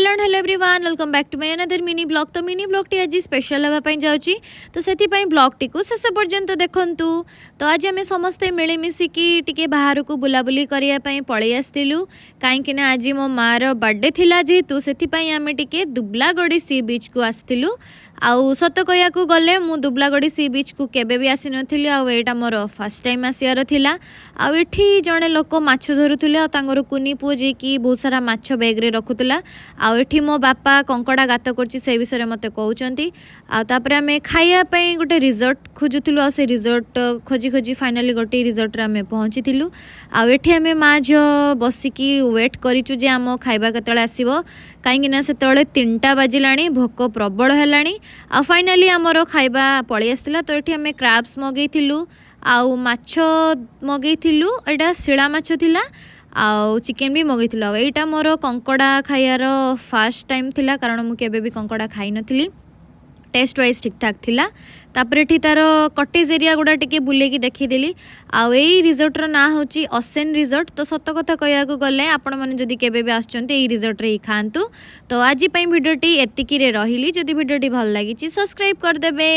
Hello and hello everyone welcome back to my another mini blog. तो mini blog टी आज special होगा जाऊँगी, तो से ब्लॉग टी को शेष पर्यंत देखूँ। तो आज आम समस्ते मिलमिशिकी टिके बाहर को बुलाबुली करने पलि आसलु कहीं आज मो मार बर्थडे थिला जेहेतु से आम टिके दुबलागढ़ी सी बीच को आसलु। आउ सत कहू गले मु दुबलागढ़ी सी बीच को केबे भी आसी नथिली। आउटा मोर फर्स्ट टाइम आसियार थिला। आउ एठी जड़े लोक माछ धरुले कुनी पुओ जी की बहुत सारा माछ बैग रे रखुला। आउ एठी मो बापा कंकड़ा गात करछि से विषय मते कहउचंती। आ तापरे आमे खाइया पई गोटे रिजॉर्ट खोजुथिलु। आ से रिजॉर्ट खोजी खोजी फाइनली गोटे रिजॉर्ट रे आमे पहुंचीथिलु। आउ एठी आमे माज बसिकी वेट करिचु जे आम खाइबा केतळे आसीबो, काहेकि ना सेतळे 3टा बाजिलाणी, भोक प्रबल हेलाणी। आ फाइनली आमर खाइबा पळि आस्तिला। तो एठी आमे क्रैब्स मगेइथिलु, आउ माछ मगेइथिलु। एटा शिळा माछ थिला, आउ चिकेन भी मगेइथिलु। एटा मोर कंकड़ा खाइयार फर्स्ट टाइम थिला, कारण मु केबे भी कंकड़ा खाई नथिली। टेस्ट वाइज ठीक ठाक थिला। तापर एठी तार कटेज एरिया गुड़ा टिके बुलेकी देखीदेली। आउ एई रिजॉर्ट रो ना होची ओसेन रिजॉर्ट। तो सत कथा कहया को गले आपण माने जदी केबे भी आछचंती एई रिजॉर्ट रे ही खांतु। तो आज पई वीडियोटी एतिकी रे रहिली। जदी वीडियोटी भल लागिची सब्सक्राइब कर देबे।